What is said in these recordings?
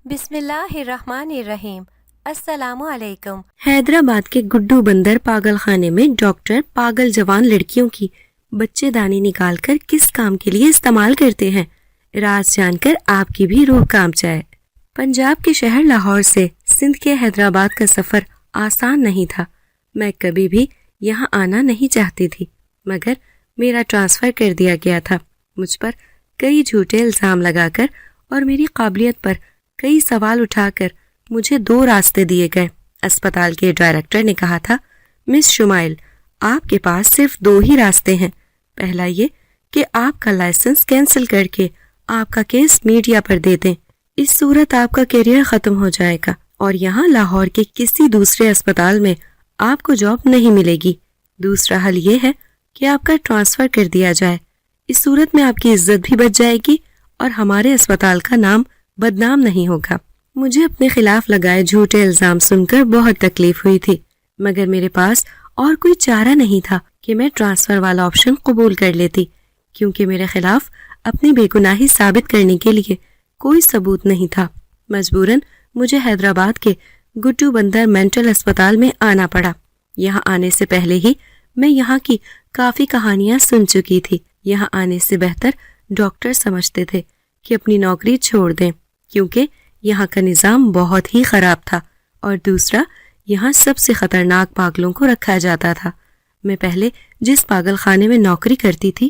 بسم اللہ الرحمن الرحیم۔ السلام علیکم۔ حیدرآباد کے گڈو بندر پاگل خانے میں ڈاکٹر پاگل جوان لڑکیوں کی بچے دانی نکال کر کس کام کے لیے استعمال کرتے ہیں، راز جان کر آپ کی بھی روح کانپ جائے۔ پنجاب کے شہر لاہور سے سندھ کے حیدرآباد کا سفر آسان نہیں تھا۔ میں کبھی بھی یہاں آنا نہیں چاہتی تھی، مگر میرا ٹرانسفر کر دیا گیا تھا۔ مجھ پر کئی جھوٹے الزام لگا کر اور میری قابلیت پر کئی سوال اٹھا کر مجھے 2 راستے دیے گئے۔ اسپتال کے ڈائریکٹر نے کہا تھا، مس شمائل، آپ کے پاس صرف 2 ہی راستے ہیں۔ پہلا یہ کہ آپ کا لائسنس کینسل کر کے آپ کا کیس میڈیا پر دے دیں، اس صورت آپ کا کیریئر ختم ہو جائے گا اور یہاں لاہور کے کسی دوسرے اسپتال میں آپ کو جاب نہیں ملے گی۔ دوسرا حل یہ ہے کہ آپ کا ٹرانسفر کر دیا جائے، اس صورت میں آپ کی عزت بھی بچ جائے گی اور ہمارے اسپتال کا نام بدنام نہیں ہوگا۔ مجھے اپنے خلاف لگائے جھوٹے الزام سن کر بہت تکلیف ہوئی تھی، مگر میرے پاس اور کوئی چارہ نہیں تھا کہ میں ٹرانسفر والا آپشن قبول کر لیتی، کیونکہ میرے خلاف اپنی بے گناہی ثابت کرنے کے لیے کوئی ثبوت نہیں تھا۔ مجبوراً مجھے حیدرآباد کے گڈو بندر مینٹل اسپتال میں آنا پڑا۔ یہاں آنے سے پہلے ہی میں یہاں کی کافی کہانیاں سن چکی تھی۔ یہاں آنے سے بہتر ڈاکٹر سمجھتے تھے کہ اپنی نوکری چھوڑ دیں، کیونکہ یہاں کا نظام بہت ہی خراب تھا، اور دوسرا یہاں سب سے خطرناک پاگلوں کو رکھا جاتا تھا۔ میں پہلے جس پاگل خانے میں نوکری کرتی تھی،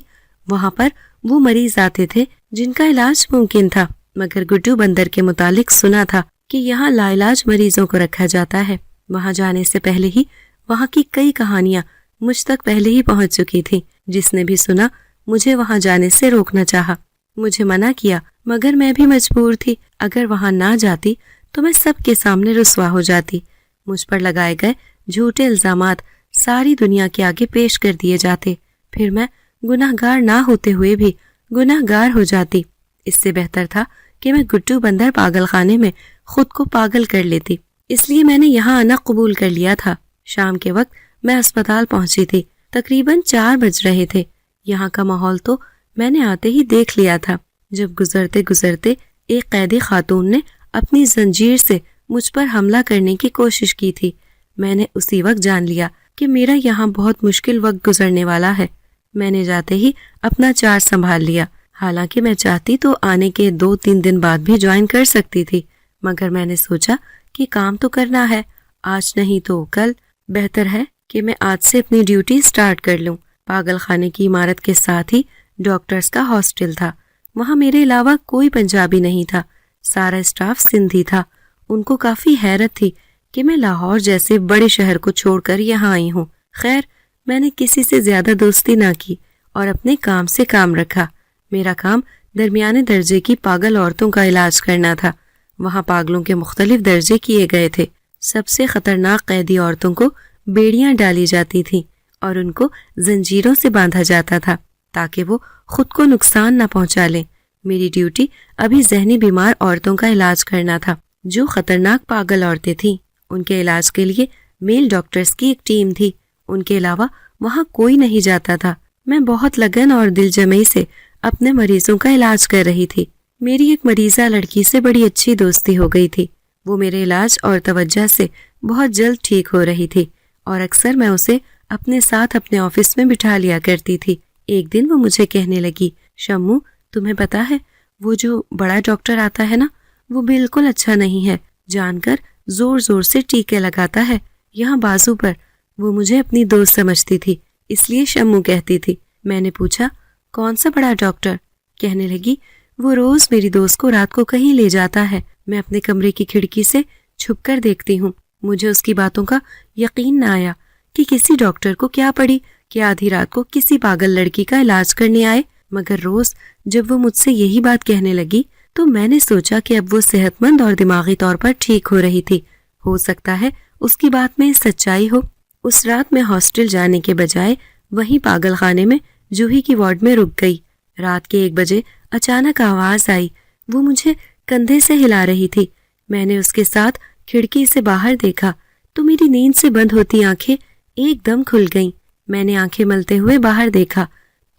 وہاں پر وہ مریض آتے تھے جن کا علاج ممکن تھا، مگر گڈو بندر کے متعلق سنا تھا کہ یہاں لا علاج مریضوں کو رکھا جاتا ہے۔ وہاں جانے سے پہلے ہی وہاں کی کئی کہانیاں مجھ تک پہلے ہی پہنچ چکی تھی۔ جس نے بھی سنا مجھے وہاں جانے سے روکنا چاہا، مجھے منع کیا، مگر میں بھی مجبور تھی۔ اگر وہاں نہ جاتی تو میں سب کے سامنے رسوا ہو جاتی۔ مجھ پر لگائے گئے جھوٹے الزامات ساری دنیا کے آگے پیش کر دیے جاتے، پھر میں گناہ گار نہ ہوتے ہوئے بھی گناہ گار ہو جاتی۔ اس سے بہتر تھا کہ میں گڈو بندر پاگل خانے میں خود کو پاگل کر لیتی، اس لیے میں نے یہاں آنا قبول کر لیا تھا۔ شام کے وقت میں اسپتال پہنچی تھی، تقریباً 4 بج رہے تھے۔ یہاں کا ماحول تو میں نے آتے ہی دیکھ لیا تھا۔ جب گزرتے گزرتے ایک قیدی خاتون نے اپنی زنجیر سے مجھ پر حملہ کرنے کی کوشش کی تھی، میں نے اسی وقت جان لیا کہ میرا یہاں بہت مشکل وقت گزرنے والا ہے۔ میں نے جاتے ہی اپنا چارج سنبھال لیا، حالانکہ میں چاہتی تو آنے کے 2-3 دن بعد بھی جوائن کر سکتی تھی، مگر میں نے سوچا کہ کام تو کرنا ہے، آج نہیں تو کل، بہتر ہے کہ میں آج سے اپنی ڈیوٹی سٹارٹ کر لوں۔ پاگل خانے کی عمارت کے ساتھ ہی ڈاکٹرز کا ہاسٹل تھا۔ وہاں میرے علاوہ کوئی پنجابی نہیں تھا، سارا اسٹاف سندھی تھا۔ ان کو کافی حیرت تھی کہ میں لاہور جیسے بڑے شہر کو چھوڑ کر یہاں آئی ہوں۔ خیر، میں نے کسی سے زیادہ دوستی نہ کی اور اپنے کام سے کام رکھا۔ میرا کام درمیانے درجے کی پاگل عورتوں کا علاج کرنا تھا۔ وہاں پاگلوں کے مختلف درجے کیے گئے تھے۔ سب سے خطرناک قیدی عورتوں کو بیڑیاں ڈالی جاتی تھیں اور ان کو زنجیروں سے باندھا جاتا تھا تاکہ وہ خود کو نقصان نہ پہنچا لیں۔ میری ڈیوٹی ابھی ذہنی بیمار عورتوں کا علاج کرنا تھا، جو خطرناک پاگل عورتیں تھیں۔ ان کے علاج کے لیے میل ڈاکٹرز کی ایک ٹیم تھی، ان کے علاوہ وہاں کوئی نہیں جاتا تھا۔ میں بہت لگن اور دل جمعی سے اپنے مریضوں کا علاج کر رہی تھی۔ میری ایک مریضہ لڑکی سے بڑی اچھی دوستی ہو گئی تھی۔ وہ میرے علاج اور توجہ سے بہت جلد ٹھیک ہو رہی تھی اور اکثر میں اسے اپنے ساتھ اپنے آفس میں بٹھا لیا کرتی تھی۔ ایک دن وہ مجھے کہنے لگی، شمو، تمہیں پتا ہے وہ جو بڑا ڈاکٹر آتا ہے نا، وہ بالکل اچھا نہیں ہے، جان کر زور زور سے ٹیکے لگاتا ہے یہاں بازو پر۔ وہ مجھے اپنی دوست سمجھتی تھی، اس لیے شمو کہتی تھی۔ میں نے پوچھا، کون سا بڑا ڈاکٹر؟ کہنے لگی، وہ روز میری دوست کو رات کو کہیں لے جاتا ہے، میں اپنے کمرے کی کھڑکی سے چھپ کر دیکھتی ہوں۔ مجھے اس کی باتوں کا یقین نہ آیا کہ کسی ڈاکٹر کو کیا پڑی کہ آدھی رات کو کسی پاگل لڑکی کا علاج کرنے آئے، مگر روز جب وہ مجھ سے یہی بات کہنے لگی تو میں نے سوچا کہ اب وہ صحت مند اور دماغی طور پر ٹھیک ہو رہی تھی، ہو سکتا ہے اس کی بات میں سچائی ہو۔ اس رات میں ہاسٹل جانے کے بجائے وہیں پاگل خانے میں جوہی کی وارڈ میں رک گئی۔ رات کے 1 بجے اچانک آواز آئی، وہ مجھے کندھے سے ہلا رہی تھی۔ میں نے اس کے ساتھ کھڑکی سے باہر دیکھا تو میری نیند سے بند ہوتی آنکھیں ایک دم کھل گئیں۔ میں نے آنکھیں ملتے ہوئے باہر دیکھا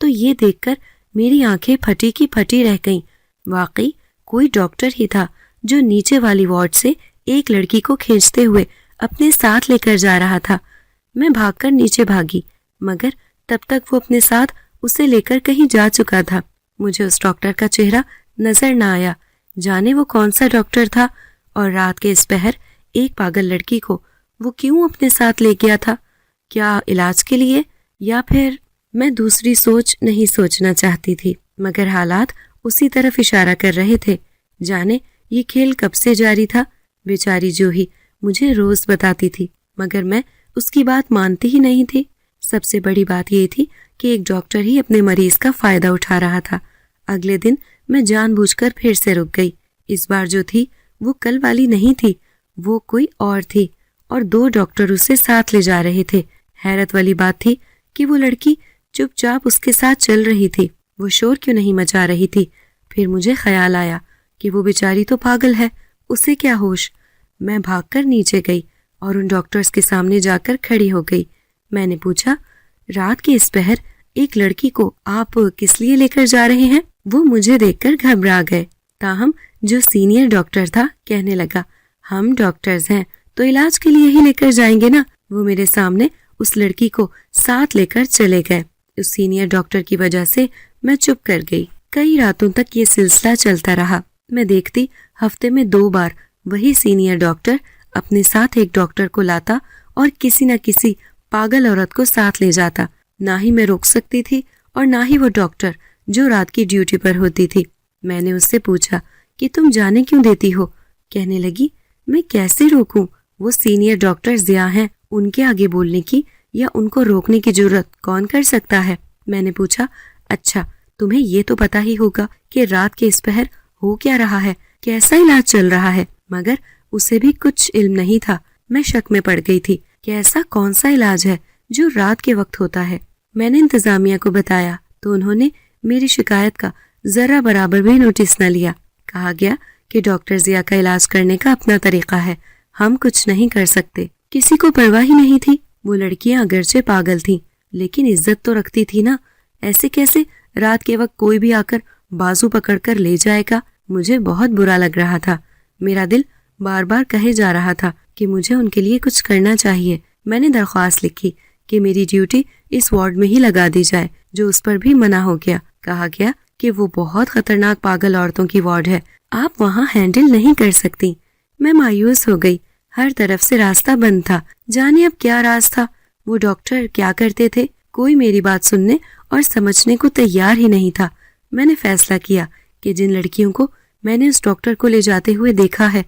تو یہ دیکھ کر میری آنکھیں پھٹی کی پھٹی رہ گئیں۔ واقعی کوئی ڈاکٹر ہی تھا جو نیچے والی وارڈ سے ایک لڑکی کو کھینچتے ہوئے اپنے ساتھ لے کر جا رہا تھا۔ میں بھاگ کر نیچے بھاگی، مگر تب تک وہ اپنے ساتھ اسے لے کر کہیں جا چکا تھا۔ مجھے اس ڈاکٹر کا چہرہ نظر نہ آیا، جانے وہ کون سا ڈاکٹر تھا، اور رات کے اس پہر ایک پاگل لڑکی کو وہ کیوں اپنے ساتھ لے گیا تھا؟ کیا علاج کے لیے، یا پھر میں دوسری سوچ نہیں سوچنا چاہتی تھی، مگر حالات اسی طرف اشارہ کر رہے تھے۔ جانے یہ کھیل کب سے جاری تھا؟ بیچاری جوہی مجھے روز بتاتی تھی، مگر میں اس کی بات مانتی ہی نہیں تھی۔ سب سے بڑی بات یہ تھی کہ ایک ڈاکٹر ہی اپنے مریض کا فائدہ اٹھا رہا تھا۔ اگلے دن میں جان بوجھ کر پھر سے رک گئی۔ اس بار جو تھی وہ کل والی نہیں تھی، وہ کوئی اور تھی، اور 2 ڈاکٹر اسے ساتھ لے جا رہے تھے۔ حیرت والی بات تھی کہ وہ لڑکی چپ چاپ اس کے ساتھ چل رہی تھی، وہ شور کیوں نہیں مچا رہی تھی؟ پھر مجھے خیال آیا کہ وہ بیچاری تو پاگل ہے، اسے کیا ہوش؟ میں بھاگ کر نیچے گئی اور ان ڈاکٹرز کے سامنے جا کر کھڑی ہو گئی۔ میں نے پوچھا، رات کے اس پہر ایک لڑکی کو آپ کس لیے لے کر جا رہے ہیں؟ وہ مجھے دیکھ کر گھبرا گئے، تاہم جو سینئر ڈاکٹر تھا کہنے لگا، ہم ڈاکٹرز ہیں تو علاج کے لیے ہی لے کر جائیں گے نا۔ وہ میرے سامنے اس لڑکی کو ساتھ لے کر چلے گئے۔ اس سینئر ڈاکٹر کی وجہ سے میں چپ کر گئی۔ کئی راتوں تک یہ سلسلہ چلتا رہا۔ میں دیکھتی ہفتے میں 2 بار وہی سینئر ڈاکٹر اپنے ساتھ ایک ڈاکٹر کو لاتا اور کسی نہ کسی پاگل عورت کو ساتھ لے جاتا۔ نہ ہی میں روک سکتی تھی اور نہ ہی وہ ڈاکٹر جو رات کی ڈیوٹی پر ہوتی تھی۔ میں نے اس سے پوچھا کہ تم جانے کیوں دیتی ہو؟ کہنے لگی، میں کیسے روکوں؟ وہ سینئر ڈاکٹر ضیاء ہیں، ان کے آگے بولنے کی یا ان کو روکنے کی جرت کون کر سکتا ہے؟ میں نے پوچھا، اچھا تمہیں یہ تو پتا ہی ہوگا کہ رات کے اس پہر ہو کیا رہا ہے، کیسا علاج چل رہا ہے؟ مگر اسے بھی کچھ علم نہیں تھا۔ میں شک میں پڑ گئی تھی کہ ایسا کون سا علاج ہے جو رات کے وقت ہوتا ہے۔ میں نے انتظامیہ کو بتایا تو انہوں نے میری شکایت کا ذرا برابر بھی نوٹس نہ لیا۔ کہا گیا کہ ڈاکٹر ضیاء کا علاج کرنے کا اپنا طریقہ ہے، ہم کچھ نہیں کر سکتے۔ کسی کو پرواہ ہی نہیں تھی۔ وہ لڑکیاں اگرچہ پاگل تھیں لیکن عزت تو رکھتی تھی نا۔ ایسے کیسے رات کے وقت کوئی بھی آ کر بازو پکڑ کر لے جائے گا؟ مجھے بہت برا لگ رہا تھا۔ میرا دل بار بار کہے جا رہا تھا کہ مجھے ان کے لیے کچھ کرنا چاہیے۔ میں نے درخواست لکھی کہ میری ڈیوٹی اس وارڈ میں ہی لگا دی جائے، جو اس پر بھی منع ہو گیا۔ کہا گیا کہ وہ بہت خطرناک پاگل عورتوں کی وارڈ ہے، آپ وہاں ہینڈل نہیں کر سکتی۔ میں مایوس ہو گئی، ہر طرف سے راستہ بند تھا۔ جانے اب کیا راز تھا؟ وہ ڈاکٹر کیا کرتے تھے؟ کوئی میری بات سننے اور سمجھنے کو تیار ہی نہیں تھا۔ میں نے فیصلہ کیا کہ جن لڑکیوں کو میں نے اس ڈاکٹر کو لے جاتے ہوئے دیکھا ہے،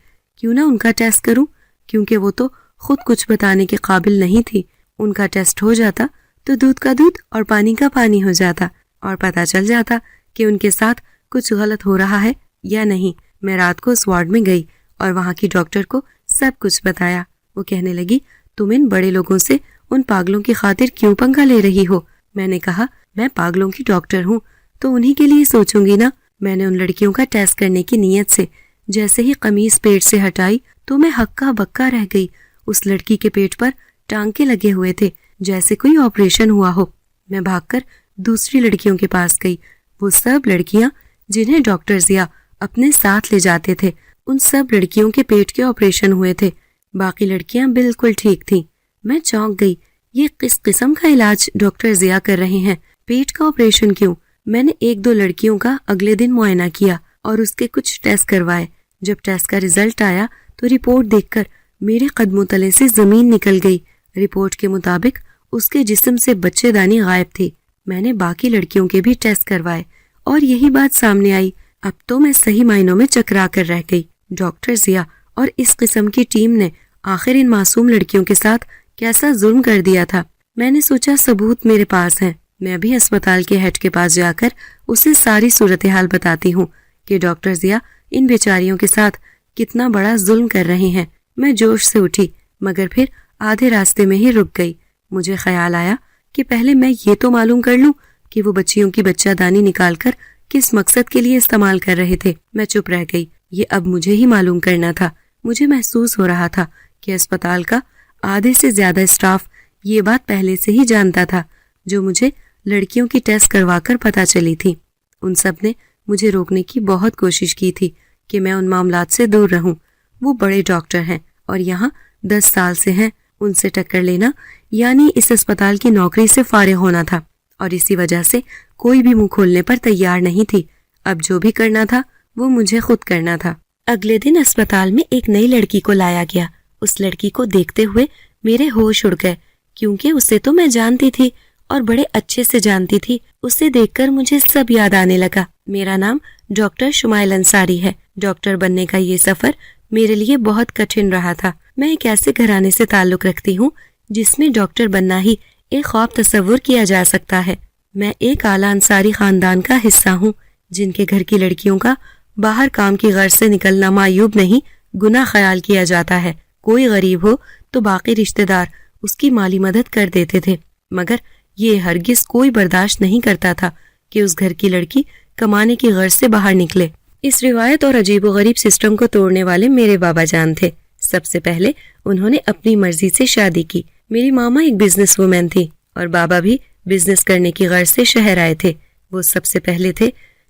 کیوں نہ ان کا ٹیسٹ کروں، کیونکہ وہ تو خود کچھ بتانے کے قابل نہیں تھی۔ ان کا ٹیسٹ ہو جاتا تو دودھ کا دودھ اور پانی کا پانی ہو جاتا، اور پتہ چل جاتا کہ ان کے ساتھ کچھ غلط ہو رہا ہے یا نہیں۔ میں رات کو اس وارڈ میں گئی اور وہاں کی ڈاکٹر کو سب کچھ بتایا۔ وہ کہنے لگی، تم ان بڑے لوگوں سے ان پاگلوں کی خاطر کیوں پنگا لے رہی ہو؟ میں نے کہا، میں پاگلوں کی ڈاکٹر ہوں تو انہی کے لیے سوچوں گی نا۔ میں نے ان لڑکیوں کا ٹیسٹ کرنے کی نیت سے جیسے ہی قمیص پیٹ سے ہٹائی تو میں ہکا بکا رہ گئی۔ اس لڑکی کے پیٹ پر ٹانکے لگے ہوئے تھے جیسے کوئی آپریشن ہوا ہو۔ میں بھاگ کر دوسری لڑکیوں کے پاس گئی۔ وہ سب لڑکیاں جنہیں ڈاکٹر ضیاء اپنے ساتھ لے جاتے تھے، ان سب لڑکیوں کے پیٹ کے آپریشن ہوئے تھے، باقی لڑکیاں بالکل ٹھیک تھیں۔ میں چونک گئی، یہ کس قسم کا علاج ڈاکٹر ضیاء کر رہے ہیں؟ پیٹ کا آپریشن کیوں؟ میں نے 1-2 لڑکیوں کا اگلے دن معائنہ کیا اور اس کے کچھ ٹیسٹ کروائے۔ جب ٹیسٹ کا رزلٹ آیا تو رپورٹ دیکھ کر میرے قدموں تلے سے زمین نکل گئی۔ رپورٹ کے مطابق اس کے جسم سے بچے دانی غائب تھی۔ میں نے باقی لڑکیوں کے بھی ٹیسٹ کروائے اور یہی بات سامنے آئی۔ اب تو میں صحیح معنوں میں چکرا کر رہ گئی۔ ڈاکٹر ضیاء اور اس قسم کی ٹیم نے آخر ان معصوم لڑکیوں کے ساتھ کیسا ظلم کر دیا تھا؟ میں نے سوچا ثبوت میرے پاس ہیں، میں ابھی اسپتال کے ہیڈ کے پاس جا کر اسے ساری صورتحال بتاتی ہوں کہ ڈاکٹر ضیاء ان بیچاریوں کے ساتھ کتنا بڑا ظلم کر رہے ہیں۔ میں جوش سے اٹھی مگر پھر آدھے راستے میں ہی رک گئی۔ مجھے خیال آیا کہ پہلے میں یہ تو معلوم کر لوں کہ وہ بچیوں کی بچہ دانی نکال کر کس مقصد کے لیے استعمال کر رہے تھے۔ میں چپ رہ گئی، یہ اب مجھے ہی معلوم کرنا تھا۔ مجھے محسوس ہو رہا تھا کہ اسپتال کا آدھے سے زیادہ اسٹاف یہ بات پہلے سے ہی جانتا تھا جو مجھے لڑکیوں کی ٹیسٹ کروا کر پتہ چلی تھی۔ ان سب نے مجھے روکنے کی بہت کوشش کی تھی کہ میں ان معاملات سے دور رہوں۔ وہ بڑے ڈاکٹر ہیں اور یہاں 10 سال سے ہیں، ان سے ٹکر لینا یعنی اس اسپتال کی نوکری سے فارغ ہونا تھا، اور اسی وجہ سے کوئی بھی منہ کھولنے پر تیار نہیں تھی۔ اب جو بھی کرنا تھا وہ مجھے خود کرنا تھا۔ اگلے دن اسپتال میں ایک نئی لڑکی کو لایا گیا۔ اس لڑکی کو دیکھتے ہوئے میرے ہوش اڑ گئے، کیونکہ اسے تو میں جانتی تھی اور بڑے اچھے سے جانتی تھی۔ اسے دیکھ کر مجھے سب یاد آنے لگا۔ میرا نام ڈاکٹر شمائل انصاری ہے۔ ڈاکٹر بننے کا یہ سفر میرے لیے بہت کٹھن رہا تھا۔ میں ایک ایسے گھرانے سے تعلق رکھتی ہوں جس میں ڈاکٹر بننا ہی ایک خواب تصور کیا جا سکتا ہے۔ میں ایک اعلیٰ انصاری خاندان کا حصہ ہوں، جن کے گھر کی لڑکیوں کا باہر کام کی غرض سے نکلنا معیوب نہیں، گناہ خیال کیا جاتا ہے۔ کوئی غریب ہو تو باقی رشتہ دار اس کی مالی مدد کر دیتے تھے، مگر یہ ہرگز کوئی برداشت نہیں کرتا تھا کہ اس گھر کی لڑکی کمانے کی غرض سے باہر نکلے۔ اس روایت اور عجیب و غریب سسٹم کو توڑنے والے میرے بابا جان تھے۔ سب سے پہلے انہوں نے اپنی مرضی سے شادی کی۔ میری ماما ایک بزنس وومن تھی اور بابا بھی بزنس کرنے کی غرض سے شہر آئے تھے۔ وہ سب سے پہلے تھے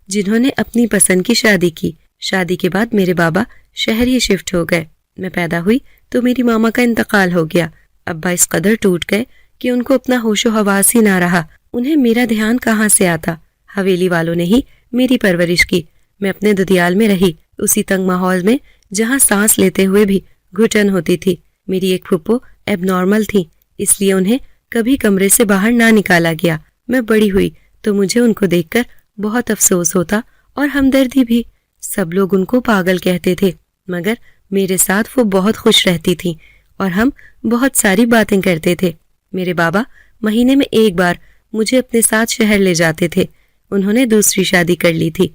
جنہوں نے اپنی پسند کی شادی کی۔ شادی کے بعد میرے بابا شہر ہی شفٹ ہو گئے۔ میں پیدا ہوئی تو میری ماما کا انتقال ہو گیا۔ ابا اس قدر ٹوٹ گئے کہ ان کو اپنا ہوش و حواس ہی نہ رہا۔ انہیں میرا دھیان کہاں سے آتا؟ حویلی والوں نے ہی میری پرورش کی۔ میں اپنے ددیال میں رہی، اسی تنگ ماحول میں جہاں سانس لیتے ہوئے بھی گھٹن ہوتی تھی۔ میری ایک پھپھو ایب نارمل تھی، اس لیے انہیں کبھی کمرے سے باہر نہ نکالا گیا۔ میں بڑی ہوئی تو مجھے ان کو دیکھ کر بہت افسوس ہوتا اور ہمدردی بھی۔ سب لوگ ان کو پاگل کہتے تھے، مگر میرے ساتھ وہ بہت خوش رہتی تھیں اور ہم بہت ساری باتیں کرتے تھے۔ میرے بابا مہینے میں ایک بار مجھے اپنے ساتھ شہر لے جاتے تھے۔ انہوں نے دوسری شادی کر لی تھی۔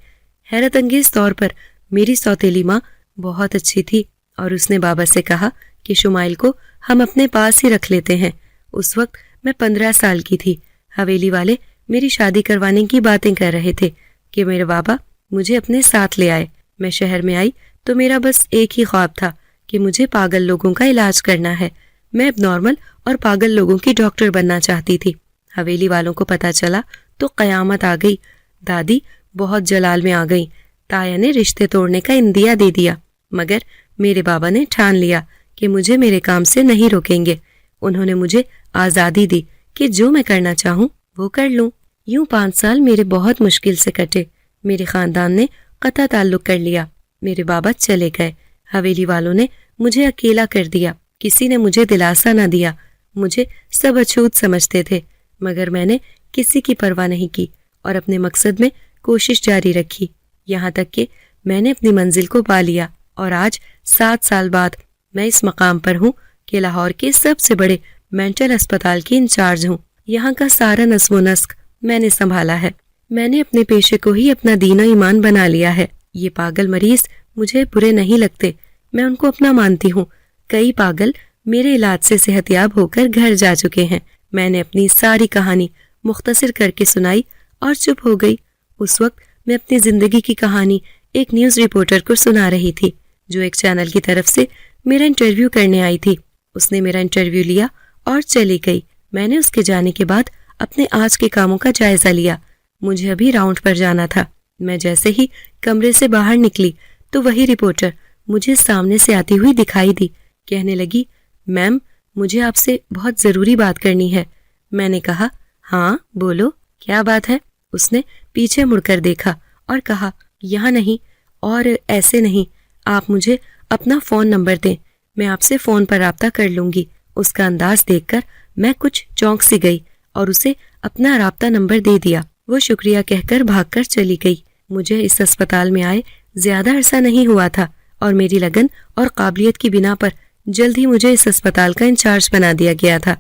حیرت انگیز طور پر میری سوتیلی ماں بہت اچھی تھی اور اس نے بابا سے کہا کہ شمائل کو ہم اپنے پاس ہی رکھ لیتے ہیں۔ اس وقت میں 15 سال کی تھی۔ حویلی والے میری شادی کروانے کی باتیں کر رہے تھے کہ میرے بابا مجھے اپنے ساتھ لے آئے۔ میں شہر میں آئی تو میرا بس ایک ہی خواب تھا کہ مجھے پاگل لوگوں کا علاج کرنا ہے۔ میں اب نارمل اور پاگل لوگوں کی ڈاکٹر بننا چاہتی تھی۔ حویلی والوں کو پتہ چلا تو قیامت آ گئی۔ دادی بہت جلال میں آ گئی۔ تایا نے رشتے توڑنے کا اندیا دے دیا، مگر میرے بابا نے ٹھان لیا کہ مجھے میرے کام سے نہیں روکیں گے۔ انہوں نے مجھے آزادی دی کہ جو میں کرنا چاہوں وہ کر لوں۔ یوں 5 سال میرے بہت مشکل سے کٹے۔ میرے خاندان نے قطع تعلق کر لیا۔ میرے بابا چلے گئے۔ حویلی والوں نے مجھے اکیلا کر دیا۔ کسی نے مجھے دلاسا نہ دیا۔ مجھے سب اچھوت سمجھتے تھے، مگر میں نے کسی کی پرواہ نہیں کی اور اپنے مقصد میں کوشش جاری رکھی، یہاں تک کہ میں نے اپنی منزل کو پا لیا۔ اور آج 7 سال بعد میں اس مقام پر ہوں کہ لاہور کے سب سے بڑے مینٹل اسپتال کی انچارج ہوں۔ یہاں کا سارا نظم و نسق میں نے سنبھالا ہے۔ میں نے اپنے پیشے کو ہی اپنا دین و ایمان بنا لیا ہے۔ یہ پاگل مریض مجھے برے نہیں لگتے، میں ان کو اپنا مانتی ہوں۔ کئی پاگل میرے علاج سے صحت یاب ہو کر گھر جا چکے ہیں۔ میں نے اپنی ساری کہانی مختصر کر کے سنائی اور چپ ہو گئی۔ اس وقت میں اپنی زندگی کی کہانی ایک نیوز رپورٹر کو سنا رہی تھی، جو ایک چینل کی طرف سے میرا انٹرویو کرنے آئی تھی۔ اس نے میرا انٹرویو لیا اور چلی گئی۔ میں نے اس کے جانے کے بعد اپنے آج کے کاموں کا جائزہ لیا۔ مجھے ابھی راؤنڈ پر جانا تھا۔ میں جیسے ہی کمرے سے باہر نکلی تو وہی رپورٹر مجھے سامنے سے آتی ہوئی دکھائی دی۔ کہنے لگی، میم مجھے آپ سے بہت ضروری بات کرنی ہے۔ میں نے کہا، ہاں بولو، کیا بات ہے؟ اس نے پیچھے مڑ کر دیکھا اور کہا، یہاں نہیں اور ایسے نہیں، آپ مجھے اپنا فون نمبر دیں، میں آپ سے فون پر رابطہ کر لوں گی۔ اس کا انداز دیکھ کر میں کچھ چونک سی گئی اور اسے اپنا رابطہ نمبر دے دیا۔ وہ شکریہ کہہ کر بھاگ کر چلی گئی۔ مجھے اس اسپتال میں آئے زیادہ عرصہ نہیں ہوا تھا اور میری لگن اور قابلیت کی بنا پر جلد ہی مجھے اس اسپتال کا انچارج بنا دیا گیا تھا۔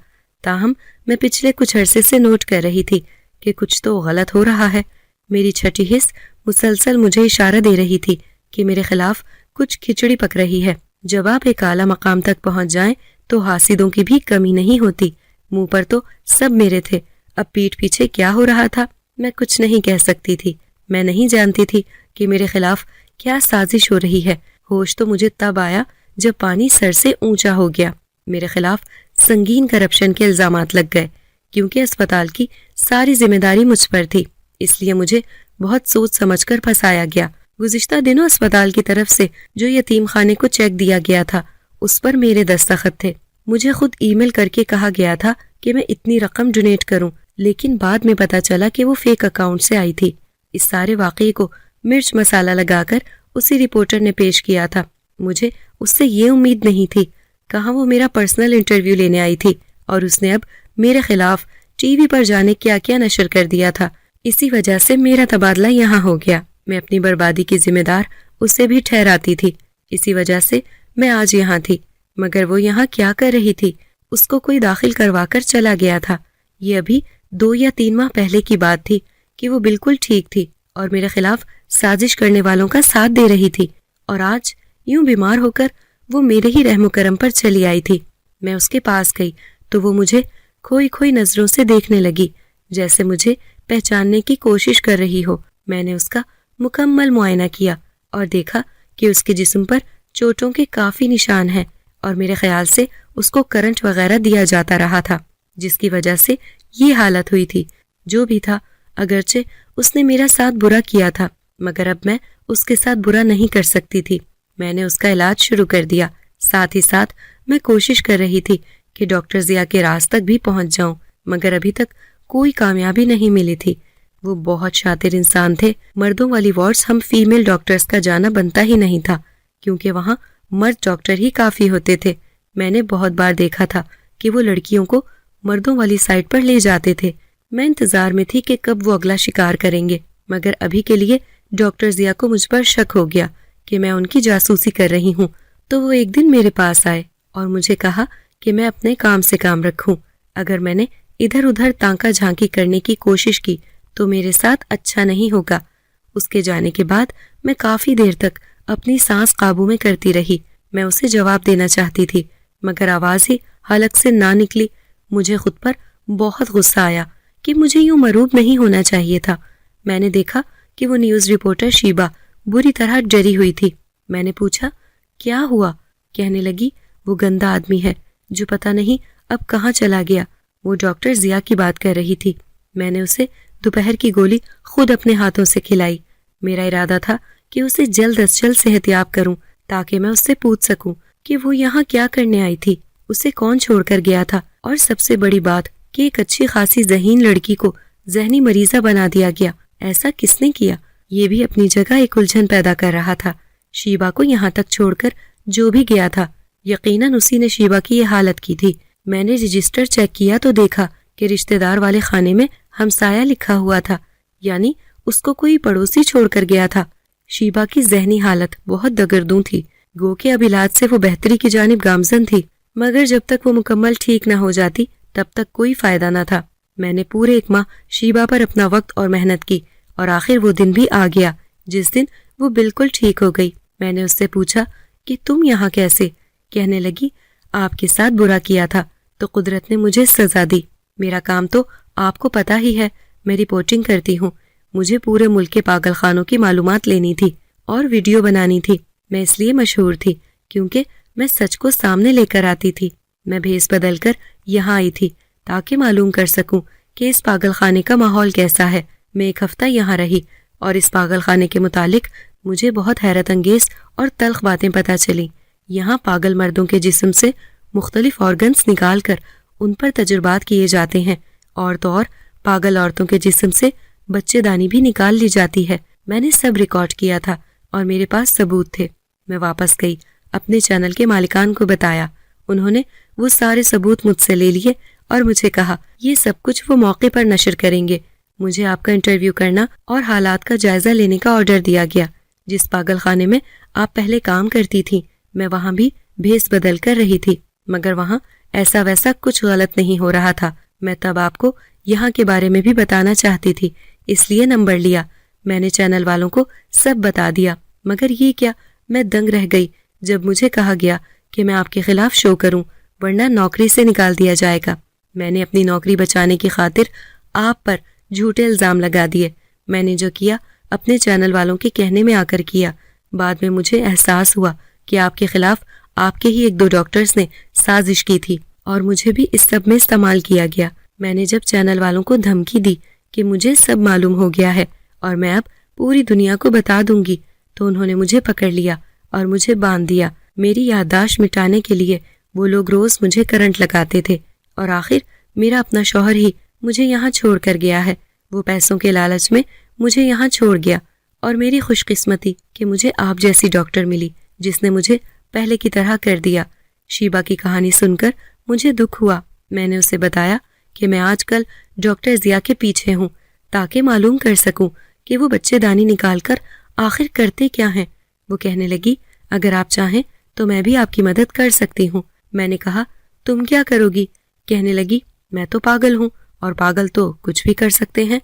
تاہم میں پچھلے کچھ عرصے سے نوٹ کر رہی تھی کہ کچھ تو غلط ہو رہا ہے۔ میری چھٹی حص مسلسل مجھے اشارہ دے رہی تھی کہ میرے خلاف کچھ کھچڑی پک رہی ہے۔ جب آپ ایک اعلیٰ مقام تک پہنچ جائیں تو حاسدوں کی بھی کمی نہیں ہوتی۔ منہ پر تو سب میرے تھے، اب پیٹھ پیچھے کیا ہو رہا تھا میں کچھ نہیں کہہ سکتی تھی۔ میں نہیں جانتی تھی کہ میرے خلاف کیا سازش ہو رہی ہے۔ ہوش تو مجھے تب آیا جب پانی سر سے اونچا ہو گیا۔ میرے خلاف سنگین کرپشن کے الزامات لگ گئے، کیونکہ اسپتال کی ساری ذمہ داری مجھ پر تھی، اس لیے مجھے بہت سوچ سمجھ کر پھنسایا گیا۔ گزشتہ دنوں اسپتال کی طرف سے جو یتیم خانے کو چیک دیا گیا تھا اس پر میرے دستخط تھے. مجھے خود ای میل کر کے کہا گیا تھا کہ میں اتنی رقم ڈونیٹ کروں، لیکن بعد میں پتا چلا کہ وہ فیک اکاؤنٹ سے آئی تھی. اس سارے واقعے کو مرچ مسالہ لگا کر اسی رپورٹر نے پیش کیا تھا. مجھے اس سے یہ امید نہیں تھی. کہاں وہ میرا پرسنل انٹرویو لینے آئی تھی اور اس نے اب میرے خلاف ٹی وی پر جانے کیا کیا نشر کر دیا تھا. اسی وجہ سے میرا تبادلہ یہاں ہو گیا. میں اپنی بربادی کی ذمہ دار اسے بھی ٹھہراتی تھی. اسی وجہ سے میں آج یہاں تھی. مگر وہ یہاں کیا کر رہی تھی؟ اس کو کوئی داخل کروا کر چلا گیا تھا. یہ ابھی 2 یا 3 ماہ پہلے کی بات تھی کہ وہ بالکل ٹھیک تھی اور میرے خلاف سازش کرنے والوں کا ساتھ دے رہی تھی. اور آج یوں بیمار ہو کر وہ میرے ہی رحم و کرم پر چلی آئی تھی. میں اس کے پاس گئی تو وہ مجھے کھوئی کھوئی نظروں سے دیکھنے لگی، جیسے مجھے پہچاننے کی کوشش کر رہی ہو. میں نے اس کا مکمل معائنہ کیا اور دیکھا کہ اس کے جسم پر چوٹوں کے کافی نشان ہیں اور میرے خیال سے اس کو کرنٹ وغیرہ دیا جاتا رہا تھا، جس کی وجہ سے یہ حالت ہوئی تھی. جو بھی تھا، اگرچہ اس نے میرا ساتھ برا کیا تھا، مگر اب میں اس کے ساتھ برا نہیں کر سکتی تھی. میں نے اس کا علاج شروع کر دیا. ساتھ ہی ساتھ میں کوشش کر رہی تھی کہ ڈاکٹر ضیاء کے راز تک بھی پہنچ جاؤں، مگر ابھی تک کوئی کامیابی نہیں ملی تھی. وہ بہت شاطر انسان تھے. مردوں والی وارڈز ہم فیمیل ڈاکٹرز کا جانا بنتا ہی نہیں تھا، کیونکہ وہاں مرد ڈاکٹر ہی کافی ہوتے تھے. میں نے بہت بار دیکھا تھا کہ وہ لڑکیوں کو مردوں والی سائٹ پر لے جاتے تھے. میں انتظار میں تھی کہ کب وہ اگلا شکار کریں گے، مگر ابھی کے لیے ڈاکٹر ضیاء کو مجھ پر شک ہو گیا کہ میں ان کی جاسوسی کر رہی ہوں. تو وہ ایک دن میرے پاس آئے اور مجھے کہا کہ میں اپنے کام سے کام رکھوں. اگر میں نے ادھر ادھر تانکا جھانکی کرنے کی کوشش کی تو میرے ساتھ اچھا نہیں ہوگا. اس کے جانے کے بعد میں کافی دیر تک اپنی سانس قابو میں کرتی رہی. میں اسے جواب دینا چاہتی تھی، مگر آواز ہی حلق سے نہ نکلی. مجھے خود پر بہت غصہ آیا کہ مجھے یوں مروب نہیں ہونا چاہیے تھا. میں نے دیکھا کہ وہ نیوز رپورٹر شیبہ بری طرح ڈری ہوئی تھی. میں نے پوچھا کیا ہوا؟ کہنے لگی وہ گندا آدمی ہے جو پتہ نہیں اب کہاں چلا گیا. وہ ڈاکٹر ضیاء کی بات کر رہی تھی. میں نے اسے دوپہر کی گولی خود اپنے ہاتھوں سے کھلائی. میرا ارادہ تھا کہ اسے جلد از جلد صحت یاب کروں تاکہ میں اس سے پوچھ سکوں کہ وہ یہاں کیا کرنے آئی تھی، اسے کون چھوڑ کر گیا تھا، اور سب سے بڑی بات کہ ایک اچھی خاصی ذہین لڑکی کو ذہنی مریضہ بنا دیا گیا. ایسا کس نے کیا؟ یہ بھی اپنی جگہ ایک الجھن پیدا کر رہا تھا. شیبہ کو یہاں تک چھوڑ کر جو بھی گیا تھا یقیناً اسی نے شیبہ کی یہ حالت کی تھی. میں نے رجسٹر چیک کیا تو دیکھا کہ رشتہ دار والے خانے میں ہمسایہ لکھا ہوا تھا، یعنی اس کو کوئی پڑوسی چھوڑ کر گیا تھا. شیبہ کی ذہنی حالت بہت دگردوں تھی، گو کہ اب علاج سے وہ بہتری کی جانب گامزن تھی، مگر جب تک وہ مکمل ٹھیک نہ ہو جاتی تب تک کوئی فائدہ نہ تھا. میں نے پورے 1 ماہ شیبہ پر اپنا وقت اور محنت کی اور آخر وہ دن بھی آ گیا جس دن وہ بالکل ٹھیک ہو گئی. میں نے اس سے پوچھا کہ تم یہاں کیسے؟ کہنے لگی آپ کے ساتھ برا کیا تھا تو قدرت نے مجھے سزا دی. میرا کام تو آپ کو پتہ ہی ہے، میں رپورٹنگ کرتی ہوں. مجھے پورے ملک کے پاگل خانوں کی معلومات لینی تھی اور ویڈیو بنانی تھی. میں اس لیے مشہور تھی کیونکہ میں سچ کو سامنے لے کر آتی تھی. میں بھیس بدل کر یہاں آئی تھی تاکہ معلوم کر سکوں کہ اس پاگل خانے کا ماحول کیسا ہے. میں 1 ہفتہ یہاں رہی اور اس پاگل خانے کے متعلق مجھے بہت حیرت انگیز اور تلخ باتیں پتہ چلیں. یہاں پاگل مردوں کے جسم سے مختلف آرگنز نکال کر ان پر تجربات کیے جاتے ہیں، اور تو اور پاگل عورتوں کے جسم سے بچے دانی بھی نکال لی جاتی ہے. میں نے سب ریکارڈ کیا تھا اور میرے پاس ثبوت تھے. میں واپس گئی، اپنے چینل کے مالکان کو بتایا. انہوں نے وہ سارے ثبوت مجھ سے لے لیے اور مجھے کہا یہ سب کچھ وہ موقع پر نشر کریں گے. مجھے آپ کا انٹرویو کرنا اور حالات کا جائزہ لینے کا آرڈر دیا گیا. جس پاگل خانے میں آپ پہلے کام کرتی تھی میں وہاں بھی بھیس بدل کر رہی تھی، مگر وہاں ایسا ویسا کچھ غلط نہیں ہو رہا تھا. میں تب آپ کو یہاں کے بارے میں بھی بتانا چاہتی تھی، اس لیے نمبر لیا. میں نے چینل والوں کو سب بتا دیا، مگر یہ کیا، میں دنگ رہ گئی جب مجھے کہا گیا کہ میں آپ کے خلاف شو کروں ورنہ نوکری سے نکال دیا جائے گا. میں نے اپنی نوکری بچانے کی خاطر آپ پر جھوٹے الزام لگا دیے. میں نے جو کیا اپنے چینل والوں کے کہنے میں آ کر کیا. بعد میں مجھے احساس ہوا کہ آپ کے خلاف آپ کے ہی 1-2 ڈاکٹرز نے سازش کی تھی اور مجھے بھی اس سب میں استعمال کیا گیا. میں نے جب چینل والوں کو دھمکی دی کہ مجھے سب معلوم ہو گیا ہے اور میں اب پوری دنیا کو بتا دوں گی، تو انہوں نے مجھے پکڑ لیا اور مجھے باندھ دیا۔ میری یادداشت مٹانے کے لیے وہ لوگ روز مجھے کرنٹ لگاتے تھے اور آخر میرا اپنا شوہر ہی مجھے یہاں چھوڑ کر گیا ہے۔ وہ پیسوں کے لالچ میں مجھے یہاں چھوڑ گیا، اور میری خوش قسمتی کہ مجھے آپ جیسی ڈاکٹر ملی جس نے مجھے پہلے کی طرح کر دیا۔ شیبا کی کہانی سن کر مجھے دکھ ہوا۔ میں نے اسے بتایا کہ میں آج کل ڈاکٹر ضیا کے پیچھے ہوں تاکہ معلوم کر سکوں کہ وہ بچے دانی نکال کر آخر کرتے کیا ہیں۔ وہ کہنے لگی اگر آپ چاہیں تو میں بھی آپ کی مدد کر سکتی ہوں۔ میں نے کہا تم کیا کرو گی؟ کہنے لگی میں تو پاگل ہوں اور پاگل تو کچھ بھی کر سکتے ہیں۔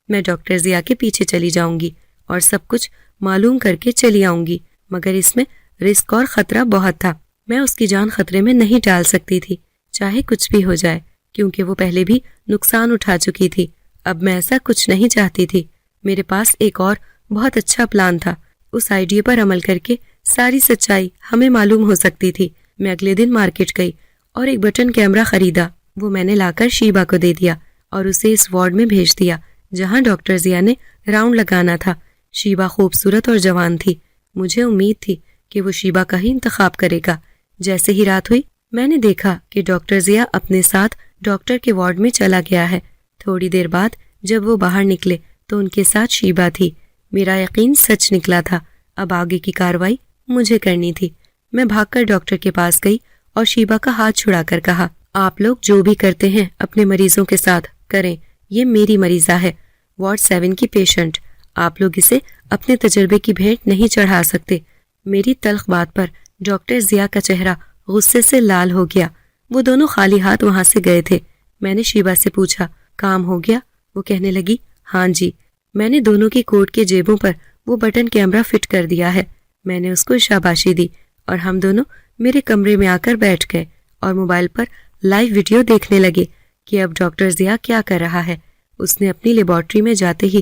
میں ڈاکٹر ضیا کے پیچھے چلی جاؤں گی اور سب کچھ معلوم کر کے چلی آؤں گی، مگر اس میں رسک اور خطرہ بہت تھا۔ میں اس کی جان خطرے میں نہیں ڈال سکتی تھی چاہے کچھ بھی ہو جائے، کیونکہ وہ پہلے بھی نقصان اٹھا چکی تھی۔ اب میں ایسا کچھ نہیں چاہتی تھی۔ میرے پاس ایک اور بہت اچھا پلان تھا۔ اس آئیڈیا پر عمل کر کے ساری سچائی ہمیں معلوم ہو سکتی تھی۔ میں اگلے دن مارکیٹ گئی اور ایک بٹن کیمرہ خریدا۔ وہ میں نے لا کر شیبا کو دے دیا اور اسے اس وارڈ میں بھیج دیا جہاں ڈاکٹر ضیا نے راؤنڈ لگانا تھا۔ شیبا خوبصورت اور جوان تھی۔ مجھے امید تھی کہ وہ شیبا کا ہی انتخاب کرے گا۔ جیسے ہی رات ہوئی میں نے دیکھا کہ ڈاکٹر ضیا اپنے ساتھ ڈاکٹر کے وارڈ میں چلا گیا ہے۔ تھوڑی دیر بعد جب وہ باہر نکلے تو ان کے ساتھ شیبا تھی۔ میرا یقین سچ نکلا تھا۔ اب آگے کی کارروائی مجھے کرنی تھی۔ میں بھاگ کر ڈاکٹر کے پاس گئی اور شیبا کا ہاتھ چھڑا کر کہا آپ لوگ جو بھی کرتے ہیں اپنے مریضوں کے ساتھ کریں، یہ میری مریضہ ہے، وارڈ 7 کی پیشنٹ۔ آپ لوگ اسے اپنے تجربے کی بھیٹ نہیں چڑھا سکتے۔ میری تلخ بات پر ڈاکٹر ضیا کا چہرہ غصے سے لال ہو گیا۔ وہ دونوں خالی ہاتھ وہاں سے گئے تھے۔ میں نے شیبا سے پوچھا کام ہو گیا؟ وہ کہنے لگی ہاں جی، میں نے دونوں کی کوٹ کے جیبوں پر وہ بٹن کیمرہ فٹ کر دیا ہے۔ میں نے اس کو شاباشی دی اور ہم دونوں میرے کمرے میں آ کر بیٹھ گئے اور موبائل پر لائیو ویڈیو دیکھنے لگے کہ اب ڈاکٹر ضیا کیا کر رہا ہے۔ اس نے اپنی لیبارٹری میں جاتے ہی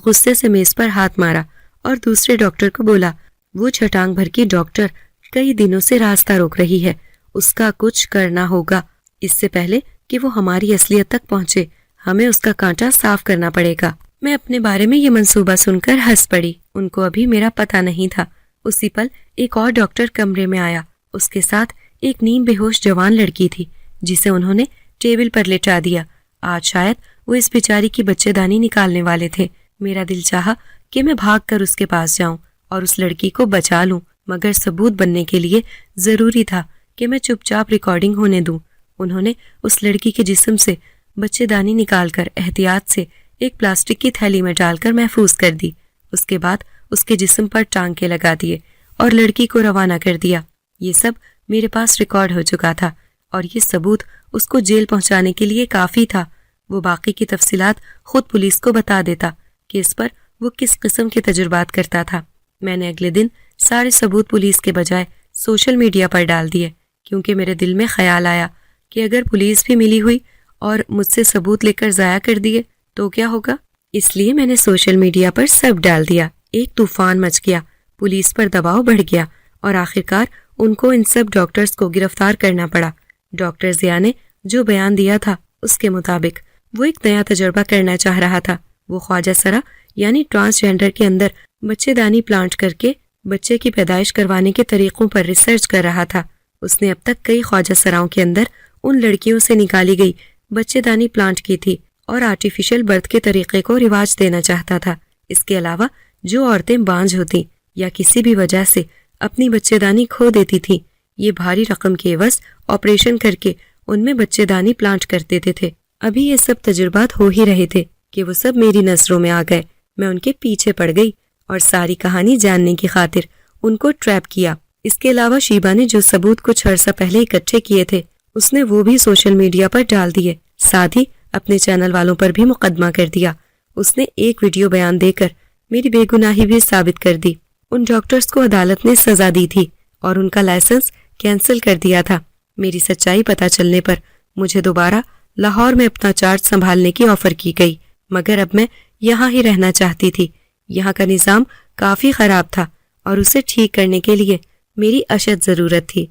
غصے سے میز پر ہاتھ مارا اور دوسرے ڈاکٹر کو بولا وہ چھٹانگ بھر کی ڈاکٹر کئی دنوں سے راستہ روک رہی ہے، اس کا کچھ کرنا ہوگا۔ اس سے پہلے کہ وہ ہماری اصلیت تک پہنچے ہمیں اس کا کانٹا صاف کرنا پڑے گا۔ میں اپنے بارے میں یہ منصوبہ سن کر ہنس پڑی۔ ان کو ابھی میرا پتہ نہیں تھا۔ اسی پل ایک اور ڈاکٹر کمرے میں آیا۔ اس کے ساتھ ایک نیم بے ہوش جوان لڑکی تھی جسے انہوں نے ٹیبل پر لٹا دیا۔ آج شاید وہ اس بیچاری کی بچے دانی نکالنے والے تھے۔ میرا دل چاہا کہ میں بھاگ کر اس کے پاس جاؤں اور اس لڑکی کو بچا لوں، مگر ثبوت بننے کے لیے ضروری تھا کہ میں چپ چاپ ریکارڈنگ ہونے دوں۔ انہوں نے اس لڑکی کے جسم سے بچے دانی نکال کر احتیاط سے ایک پلاسٹک کی تھیلی میں ڈال کر محفوظ کر دی۔ اس کے بعد اس کے جسم پر ٹانکے لگا دیے اور لڑکی کو روانہ کر دیا۔ یہ سب میرے پاس ریکارڈ ہو چکا تھا اور یہ ثبوت اس کو جیل پہنچانے کے لیے کافی تھا۔ وہ باقی کی تفصیلات خود پولیس کو بتا دیتا کہ اس پر وہ کس قسم کے تجربات کرتا تھا۔ میں نے اگلے دن سارے ثبوت پولیس کے بجائے سوشل میڈیا پر ڈال دیے، کیونکہ میرے دل میں خیال آیا کہ اگر پولیس بھی ملی ہوئی اور مجھ سے ثبوت لے کر ضائع کر دیے تو کیا ہوگا۔ اس لیے میں نے سوشل میڈیا پر سب ڈال دیا۔ ایک طوفان مچ گیا، پولیس پر دباؤ بڑھ گیا اور آخرکار ان کو ان سب ڈاکٹرز کو گرفتار کرنا پڑا۔ ڈاکٹر ضیا نے جو بیان دیا تھا اس کے مطابق وہ ایک نیا تجربہ کرنا چاہ رہا تھا۔ وہ خواجہ سرا یعنی ٹرانسجینڈر کے اندر بچے دانی پلانٹ کر کے بچے کی پیدائش کروانے کے طریقوں پر ریسرچ کر رہا تھا۔ اس نے اب تک کئی خواجہ سراؤں کے اندر ان لڑکیوں سے نکالی گئی بچے دانی پلانٹ کی تھی اور آرٹیفیشل برتھ کے طریقے کو رواج دینا چاہتا تھا۔ اس کے علاوہ جو عورتیں بانجھ ہوتی یا کسی بھی وجہ سے اپنی بچے دانی کھو دیتی تھیں، یہ بھاری رقم کے عوض آپریشن کر کے ان میں بچے دانی پلانٹ کر دیتے تھے۔ ابھی یہ سب تجربات ہو ہی رہے تھے کہ وہ سب میری نظروں میں آ گئے۔ میں ان کے پیچھے پڑ گئی اور ساری کہانی جاننے کی خاطر ان کو ٹریپ کیا۔ اس کے علاوہ شیبا نے جو ثبوت کچھ عرصہ پہلے اکٹھے کیے تھے اس نے وہ بھی سوشل میڈیا پر ڈال دیے، ساتھ ہی اپنے چینل والوں پر بھی مقدمہ کر دیا۔ اس نے ایک ویڈیو بیان دے کر میری بے گناہی بھی ثابت کر دی۔ ان ڈاکٹرز کو عدالت نے سزا دی تھی اور ان کا لائسنس کینسل کر دیا تھا۔ میری سچائی پتہ چلنے پر مجھے دوبارہ لاہور میں اپنا چارج سنبھالنے کی آفر کی گئی، مگر اب میں یہاں ہی رہنا چاہتی تھی۔ یہاں کا نظام کافی خراب تھا اور اسے ٹھیک کرنے کے لیے میری اشد ضرورت تھی۔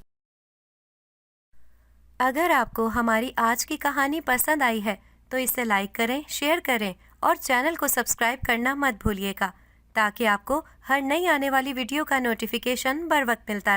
اگر آپ کو ہماری آج کی کہانی پسند آئی ہے تو اسے لائک کریں، شیئر کریں اور چینل کو سبسکرائب کرنا مت بھولیے گا تاکہ آپ کو ہر نئی آنے والی ویڈیو کا نوٹیفیکیشن بر وقت ملتا